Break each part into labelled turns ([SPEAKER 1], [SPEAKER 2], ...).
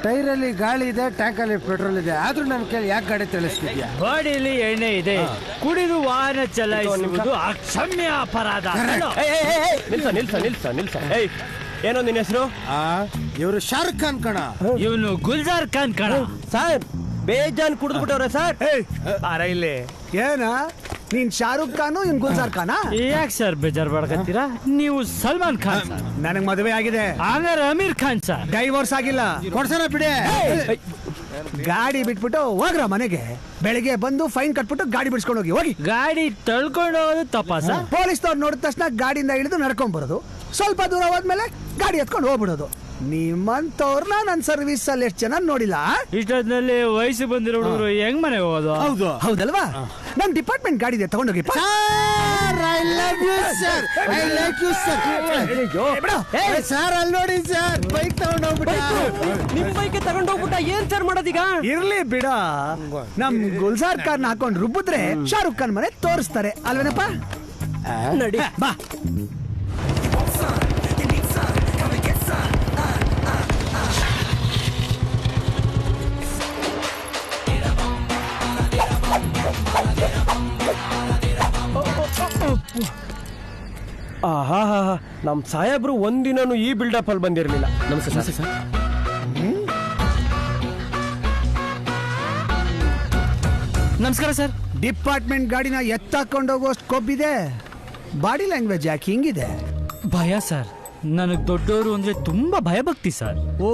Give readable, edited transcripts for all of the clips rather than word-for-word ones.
[SPEAKER 1] ಟೈರಲ್ಲಿ ಗಾಳಿ ಇದೆ, ಟ್ಯಾಂಕಲ್ಲಿ ಪೆಟ್ರೋಲ್ ಇದೆ, ಆದ್ರೂ ನನ್ ಕೇಳಿ ಯಾಕೆ ಗಾಡಿ ತಿಳಿಸ್ತಿದ್ಯಾ?
[SPEAKER 2] ಗಾಡಿಯಲ್ಲಿ ಎಣ್ಣೆ ಇದೆ, ಕುಡಿದು ವಾಹನ ಚಲಾಯಿಸುವುದು ಅಕ್ಷಮ್ಯ ಅಪರಾಧ.
[SPEAKER 3] ನಿಲ್ಸ. ಏನೋ ನಿನ್ನ ಹೆಸರು?
[SPEAKER 1] ಇವರು ಶಾರುಖ್ ಖಾನ್ ಕಣ.
[SPEAKER 2] ಇವನು ಗುಲ್ಜಾರ್ ಖಾನ್ ಕಣ.
[SPEAKER 3] ಸರ್ ಬೇಜಾನ್ ಕುಡಿದ್ಬಿಟ್ಟವ್ರೆ ಸರ್.
[SPEAKER 2] ಬಾರ ಇಲ್ಲಿ.
[SPEAKER 4] ಏನ ನೀನ್ ಶಾರುಖ್ ಖಾನು ಇನ್ ಗುಲ್ಜಾರ್ ಖಾನ?
[SPEAKER 2] ಯಾಕೆ ಸರ್ ಬೇಜಾರ್ ಮಾಡ್ಕತ್ತೀರಾ? ನೀವು ಸಲ್ಮಾನ್ ಖಾನ್ ಸರ್.
[SPEAKER 4] ನನಗ್ ಮದುವೆ ಆಗಿದೆ.
[SPEAKER 2] ಆಮೇಲೆ ಅಮೀರ್ ಖಾನ್ ಸರ್.
[SPEAKER 4] ಡೈವೋರ್ಸ್ ಆಗಿಲ್ಲ.
[SPEAKER 1] ಕೊಡ್ಸೋಣ ಬಿಡಿ.
[SPEAKER 4] ಗಾಡಿ ಬಿಟ್ಬಿಟ್ಟು ಹೋಗ್ರ ಮನೆಗೆ. ಬೆಳಿಗ್ಗೆ ಬಂದು ಫೈನ್ ಕಟ್ಬಿಟ್ಟು ಗಾಡಿ ಬಿಡಿಸ್ಕೊಂಡು ಹೋಗಿ.
[SPEAKER 2] ಗಾಡಿ ತಳ್ಕೊಂಡು ಹೋಗೋದು ತಪ್ಪ ಸರ್?
[SPEAKER 4] ಪೊಲೀಸ್ನವ್ರು ನೋಡಿದ ತಕ್ಷಣ ಗಾಡಿಯಿಂದ ಇಳಿದು ನಡ್ಕೊಂಡ್ ಬರೋದು, ಸ್ವಲ್ಪ ದೂರ ಹೋದ್ಮೇಲೆ ಗಾಡಿ ಎತ್ಕೊಂಡು ಹೋಗ್ಬಿಡೋದು. ನಿಮ್ಮಂತವ್ರನ್ನ ನನ್ನ ಸರ್ವಿಸ್ ಅಲ್ಲಿ ಎಷ್ಟು ಜನ ನೋಡಿಲ್ಲ.
[SPEAKER 2] ಇಷ್ಟೊತ್ತಿನಲ್ಲಿ ವಯಸ್ಸು ಬಂದಿರೋ ಹುಡುಗರು ಹೆಂಗ್ ಮನೆಗೆ ಹೋಗೋದು?
[SPEAKER 4] ಹೌದಲ್ವಾ? ನಮ್ ಡಿಪಾರ್ಟ್ಮೆಂಟ್ ಗಾಡಿ ಇದೆ, ತಗೊಂಡೋಗಿ.
[SPEAKER 1] ಸರ್ ಅಲ್ಲಿ ನೋಡಿ ಸರ್, ಬೈಕ್ ತಗೊಂಡೋಗ್ಬಿಟ್ಟ.
[SPEAKER 3] ನಿಮ್ ಬೈಕ್ ತಗೊಂಡೋಗ್ಬಿಟ್ಟ. ಏನ್ ಸರ್ ಮಾಡೋದೀಗ?
[SPEAKER 4] ಇರ್ಲಿ ಬಿಡ, ನಮ್ ಗುಲ್ಜಾರ್ ಖಾನ್ ಹಾಕೊಂಡ್ ರುಬ್ಬಿದ್ರೆ ಶಾರುಖ್ ಖಾನ್ ಮನೆ ತೋರಿಸ್ತಾರೆ ಅಲ್ವೇನಪ್ಪ?
[SPEAKER 3] ನಡಿ
[SPEAKER 4] ಬಾ.
[SPEAKER 3] ಆಹಾ, ನಮ್ ಸಾಹೇಬ್ರು ಒಂದಿನೂ ಈ ಬಿಲ್ಡಪ್ ಅಲ್ಲಿ ಬಂದಿರಲಿಲ್ಲ. ನಮಸ್ತೆ ಸರ್.
[SPEAKER 2] ನಮಸ್ಕಾರ ಸರ್.
[SPEAKER 4] ಡಿಪಾರ್ಟ್ಮೆಂಟ್ ಗಾಡಿನ ಎತ್ತಾಕೊಂಡೋಗೋಷ್ಟು ಕೊಬ್ಬಿದೆ. ಬಾಡಿ ಲ್ಯಾಂಗ್ವೇಜ್ ಯಾಕೆ ಹಿಂಗಿದೆ?
[SPEAKER 2] ಭಯ ಸರ್. ನನಗ್ ದೊಡ್ಡವರು ಅಂದ್ರೆ ತುಂಬಾ ಭಯ ಭಕ್ತಿ ಸರ್.
[SPEAKER 4] ಓ,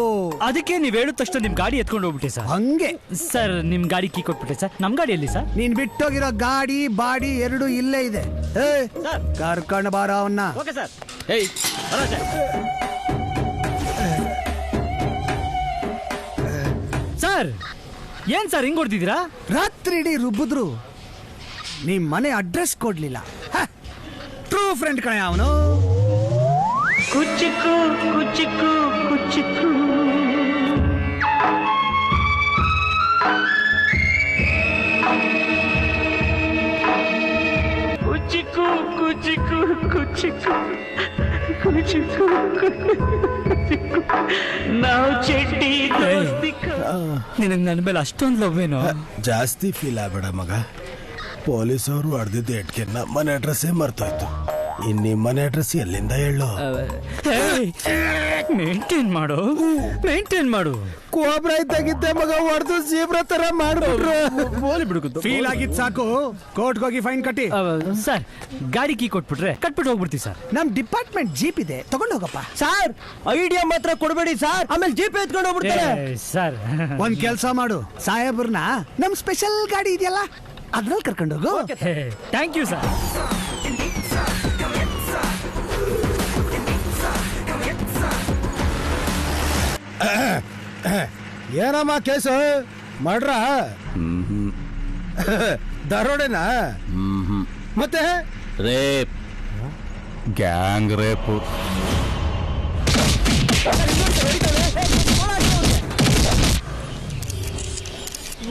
[SPEAKER 2] ಅದಕ್ಕೆ ನೀವ್ ಹೇಳಿದ ತಕ್ಷಣ ನಿಮ್ ಗಾಡಿ ಎತ್ಕೊಂಡು ಹೋಗ್ಬಿಟ್ಟೆ ಸರ್.
[SPEAKER 4] ಹಂಗೆ
[SPEAKER 2] ಸರ್ ನಿಮ್ ಗಾಡಿ ಕೀ ಕೊಟ್ಬಿಟ್ಟೆ ಸರ್. ನಮ್ ಗಾಡಿಯಲ್ಲಿ ಸರ್.
[SPEAKER 4] ನೀನ್ ಬಿಟ್ಟೋಗಿರೋ ಗಾಡಿ ಬಾಡಿ ಎರಡು ಇಲ್ಲೇ ಇದೆ. ಕರ್ಕೊಂಡ್ ಬಾರ ಅವನ್ನ.
[SPEAKER 2] ಸರ್ ಏನ್ ಸರ್ ಹಿಂಗ್ ಹೊಡ್ತಿದ್ದೀರಾ?
[SPEAKER 4] ರಾತ್ರಿ ಇಡೀ ರುಬ್ಬಿದ್ರು, ನಿಮ್ ಮನೆ ಅಡ್ರೆಸ್ ಕೊಡ್ಲಿಲ್ಲ. ಟ್ರೂ ಫ್ರೆಂಡ್ ಕಣೆ ಅವನು.
[SPEAKER 2] ಕುಚಿಕು ಕುಚಿಕು ಕುಚಿಕು ಕುಚಿಕು ಕುಚಿಕು ಕುಚಿಕು ಕುಚಿಕು ಕುಚಿಕು ನಾವು ಚಡ್ಡಿ ನಿನಗೆ ನನ್ನ ಮೇಲೆ ಅಷ್ಟೊಂದು ಲವ್ವೇನೋ?
[SPEAKER 1] ಜಾಸ್ತಿ ಫೀಲ್ ಆಗ್ಬೇಡ ಮಗ. ಪೊಲೀಸ್ ಅವರು ಹೊಡೆದಿದ್ದ ಎಟ್ಕೆನ್ನ ಮನೆ ಅಡ್ರೆಸ್ಸೇ ಮರ್ತೋಯ್ತು. ಇನ್ನಿ ಮನೆ ಅಡ್ರೆಸ್ ಎಲ್ಲಿಂದ ಹೇಳು?
[SPEAKER 2] ಮೇಂಟೈನ್ ಮಾಡು.
[SPEAKER 1] ಕೋಬ್ರ ಇದ್ದಾಗಿದ್ದೆ ಮಗ, ಹೊಡೆದು ಜೀಬ್ರ ತರ ಮಾಡ್ಬಿಟ್ರು.
[SPEAKER 4] ಫೀಲ್ ಆಗಿದ್ ಸಾಕು, ಕೋರ್ಟ್ಗೆ ಹೋಗಿ ಫೈನ್ ಕಟ್ಟಿ.
[SPEAKER 2] ಸರ್ ಗಾಡಿ ಕೀ ಕಟ್ಬಿಟ್ಟು ಹೋಗ್ಬಿಡ್ತೀವಿ ಸರ್.
[SPEAKER 4] ನಮ್ ಡಿಪಾರ್ಟ್ಮೆಂಟ್ ಜೀಪ್ ಇದೆ, ತಗೊಂಡ್ ಹೋಗಪ್ಪ.
[SPEAKER 3] ಸರ್ ಐಡಿಯಾ ಮಾತ್ರ ಕೊಡ್ಬೇಡಿ ಸರ್, ಆಮೇಲೆ ಜೀಪ್ ಎತ್ಕೊಂಡು ಹೋಗ್ಬಿಡ್ತಾರೆ.
[SPEAKER 2] ಸರ್
[SPEAKER 4] ಒಂದ್ ಕೆಲ್ಸ ಮಾಡು, ಸಾಹೇಬ್ರನ್ನ ನಮ್ ಸ್ಪೆಷಲ್ ಗಾಡಿ ಇದೆಯಲ್ಲ ಅದ್ರಲ್ಲಿ ಕರ್ಕೊಂಡೋಗು.
[SPEAKER 2] Thank you sir.
[SPEAKER 1] ಏನಮ್ಮ ಕೇಸು? ಮಾಡ್ರ ದರೋಡೆನಾ? ಮತ್ತೆ
[SPEAKER 5] rape, gang rape.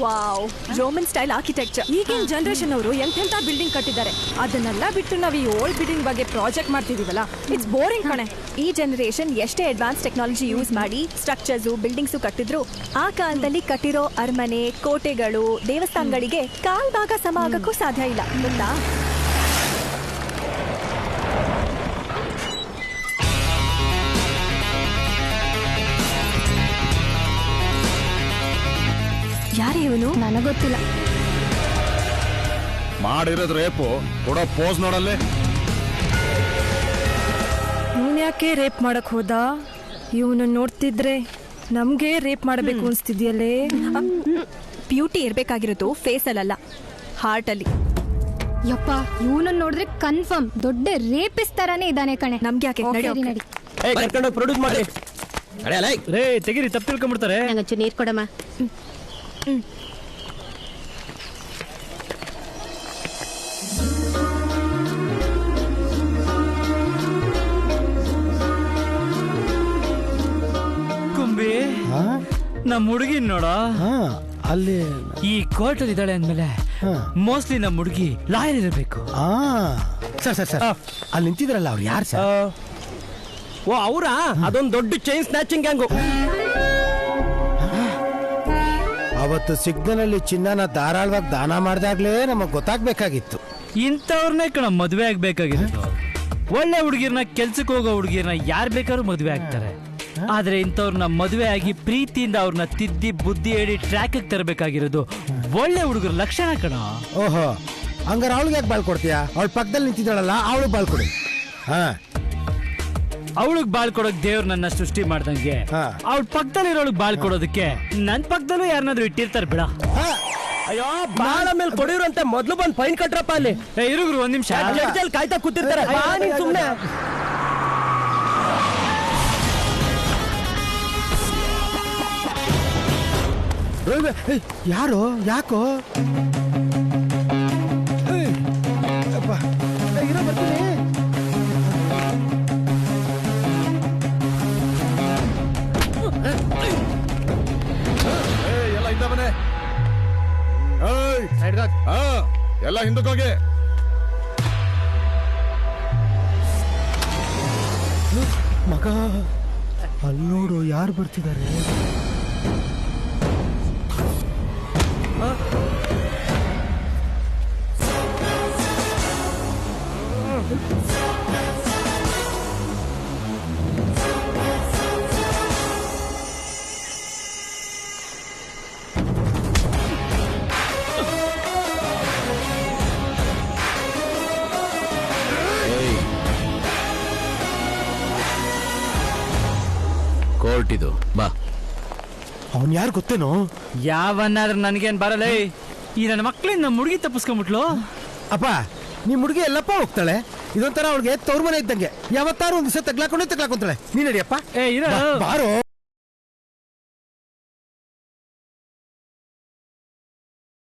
[SPEAKER 6] Wow, roman style architecture. ಈಗಿನ ಜನರೇಷನ್ ಅವರು ಎಂತೆಂತ ಬಿಲ್ಡಿಂಗ್ ಕಟ್ಟಿದ್ದಾರೆ. ಅದನ್ನೆಲ್ಲ ಬಿಟ್ಟು ನಾವು ಈ ಓಲ್ಡ್ ಬಿಲ್ಡಿಂಗ್ ಬಗ್ಗೆ ಪ್ರಾಜೆಕ್ಟ್ ಮಾಡ್ತಿದೀವಲ್ಲ, ಇಟ್ಸ್ ಬೋರಿಂಗ್ ಕಣೆ. ಈ ಜನರೇಷನ್ ಎಷ್ಟೇ ಅಡ್ವಾನ್ಸ್ ಟೆಕ್ನಾಲಜಿ ಯೂಸ್ ಮಾಡಿ ಸ್ಟ್ರಕ್ಚರ್ಸ್ ಬಿಲ್ಡಿಂಗ್ಸ್ ಕಟ್ಟಿದ್ರು, ಆ ಕಾಲದಲ್ಲಿ ಕಟ್ಟಿರೋ ಅರಮನೆ, ಕೋಟೆಗಳು, ದೇವಸ್ಥಾನಗಳಿಗೆ ಕಾಲ್ ಭಾಗ ಸಮ ಆಗಕ್ಕೂ ಸಾಧ್ಯ ಇಲ್ಲ ಗೊತ್ತಾ? ಯಾರೇ ಇವನು? ನನಗೊತ್ತಿಲ್ಲ.
[SPEAKER 5] ಮಾಡಿರೋದು ರೇಪು, ಕೊಡೋ ಪೋಸ್ ನೋಡಲ್ಲೇ.
[SPEAKER 6] ಇವನ್ ಯಾಕೆ ರೇಪ್ ಮಾಡಕ್ ಹೋದ? ಇವನು ನೋಡ್ತಿದ್ರೆ ನಮ್ಗೆ ರೇಪ್ ಮಾಡಬೇಕು ಅನ್ಸ್ತಿದ್ಯಲ್ಲೇ. ಬ್ಯೂಟಿ ಇರ್ಬೇಕಾಗಿರೋದು ಫೇಸ್ ಅಲ್ಲ, ಹಾರ್ಟ್ ಅಲ್ಲಿ.
[SPEAKER 7] ಯಪ್ಪ, ಇವನನ್ನ ನೋಡಿದ್ರೆ ಕನ್ಫರ್ಮ್ ದೊಡ್ಡ ರೇಪಿಸ್ಟ್ ತರಾನೇ ಇದ್ದಾನೆ ಕಣೆ.
[SPEAKER 6] ನಮ್ಗೆ ಯಾಕೆ? ನಡಿ.
[SPEAKER 3] ಕರ್ಕೊಂಡು ಪ್ರೊಡ್ಯೂಸ್ ಮಾಡಿ.
[SPEAKER 2] ರೇ ತೆಗಿರಿ, ತಪ್ಪು ತಿಳ್ಕೊಂಡ್ಬಿಡ್ತಾರೆ.
[SPEAKER 7] ನಂಗಂಚು ನೀರ್ ಕೊಡಮ್ಮ.
[SPEAKER 2] ಕುಂಬಿ, ನಮ್ಮ ಹುಡುಗಿನ್ ನೋಡ
[SPEAKER 1] ಅಲ್ಲಿ
[SPEAKER 2] ಈ ಕೋರ್ಟ್ ಅಲ್ಲಿ ಇದ್ದಾಳೆ ಅಂದ್ಮೇಲೆ ಮೋಸ್ಟ್ಲಿ ನಮ್ಮ ಹುಡುಗಿ ಲಾಯರ್ ಇರಬೇಕು.
[SPEAKER 1] ಸರ್ ಅಲ್ಲಿ ನಿಂತಿದ್ರಲ್ಲ ಅವ್ರು ಯಾರು ಸರ್?
[SPEAKER 3] ಓ, ಅವರಾ? ಅದೊಂದು ದೊಡ್ಡ ಚೈನ್ ಸ್ನ್ಯಾಚಿಂಗ್ ಗ್ಯಾಂಗು.
[SPEAKER 1] ಅವತ್ತು ಸಿಗ್ನಲ್ ಅಲ್ಲಿ ಚಿನ್ನನ ಧಾರಾಳವಾಗಿ ದಾನ ಮಾಡ್ದಾಗ್ಲೇ ನಮಗ್ ಗೊತ್ತಾಗ್ಬೇಕಾಗಿತ್ತು.
[SPEAKER 2] ಇಂಥವ್ರನ್ನೇ ಕಣ ಮದುವೆ ಆಗ್ಬೇಕಾಗಿರೋದು. ಒಳ್ಳೆ ಹುಡುಗಿರ್ನ ಕೆಲ್ಸಕ್ಕೆ ಹೋಗೋ ಹುಡುಗಿರ್ನ ಯಾರು ಬೇಕಾದ್ರೂ ಮದುವೆ ಆಗ್ತಾರೆ. ಆದ್ರೆ ಇಂಥವ್ರನ್ನ ಮದುವೆ ಆಗಿ ಪ್ರೀತಿಯಿಂದ ಅವ್ರನ್ನ ತಿದ್ದಿ ಬುದ್ಧಿ ಹೇಳಿ ಟ್ರ್ಯಾಕ್ ತರಬೇಕಾಗಿರೋದು ಒಳ್ಳೆ ಹುಡುಗರ ಲಕ್ಷಣ ಕಣ.
[SPEAKER 1] ಓಹೋ, ಹಂಗಾರ ಅವಳಿಗೆ ಯಾಕೆ ಬಾಳ್ ಕೊಡ್ತೀಯಾ? ಅವಳ ಪಕ್ಕದಲ್ಲಿ ನಿಂತಿದ್ದಾಳಲ್ಲ, ಅವಳಿಗೆ ಬಾಳ್ ಕೊಡಿ. ಹಾ,
[SPEAKER 2] ಅವಳಿಗೆ ಬಾಳ್ ಕೊಡೋಕ್ ದೇವ್ರು ನನ್ನ ಸೃಷ್ಟಿ ಮಾಡ್ದಂಗೆ
[SPEAKER 1] ಹಾ.
[SPEAKER 2] ಅವಳ ಪಕ್ಕದಲ್ಲಿರೋಳಗ್ ಬಾಳ್ ಕೊಡೋದಕ್ಕೆ ನನ್ ಪಕ್ಕದಲ್ಲೂ ಯಾರನ್ನಾದ್ರೂ ಇಟ್ಟಿರ್ತಾರೆ ಬಿಡ.
[SPEAKER 3] ಅಯ್ಯೋ ಬಾಳ ಮೇಲೆ ಕೊಡಿರಂತೆ ಮೊದ್ಲು ಬಂದ್ ಫೈನ್ ಕಟ್ರಪ್ಪ ಅಲ್ಲಿ.
[SPEAKER 2] ಇರುಗ್ರು ಒಂದ್ ನಿಮಿಷ.
[SPEAKER 3] ಜಡ್ಜಲ್ಲಿ ಕಾಯ್ತಾ ಕೂತಿರ್ತಾರೆ. ಬಾ ನೀನ್ ಸುಮ್ನೆ.
[SPEAKER 1] ಯಾರು? ಯಾಕೋ? ಇರೋ ಬರ್ತೀನಿ.
[SPEAKER 5] ಎಲ್ಲ ಹಿಂದೆ ಬನ್ನಿ. ಎಲ್ಲ ಹಿಂದಕ್ಕೆ ಹೋಗಿ.
[SPEAKER 1] ಮಗ ಅಲ್ಲಿ ನೋಡು, ಯಾರು ಬರ್ತಿದ್ದಾರೆ?
[SPEAKER 5] ಕೋರ್ಟ್ ಇದು, ಬಾ.
[SPEAKER 1] ಅವನ್ ಯಾರು ಗೊತ್ತೇನೋ?
[SPEAKER 2] ಯಾವನ್ನಾದ್ರೂ ನನ್ಗೇನ್ ಬರಲ್ಲ. ಈ ನನ್ನ ಮಕ್ಳಿಂದ ನಮ್ಮ ಹುಡುಗಿ ತಪ್ಪಿಸ್ಕೊಂಡ್ಬಿಟ್ಲು.
[SPEAKER 1] ಅಪ್ಪ, ನಿಮ್ ಹುಡುಗಿ ಎಲ್ಲಪ್ಪ ಹೋಗ್ತಾಳೆ. ಇದೊಂಥರ ಅವಳಿಗೆ ತವ್ರ ಮನೆ ಇದ್ದಂಗೆ. ಯಾವತ್ತಾರು ಒಂದ್ ದಿವಸ ತಗ್ಲಾಕೊಂತಾಳೆ. ನೀನ್ ನಡಿಯಪ್ಪ.
[SPEAKER 2] ಇರ
[SPEAKER 1] ಬಾರೋ.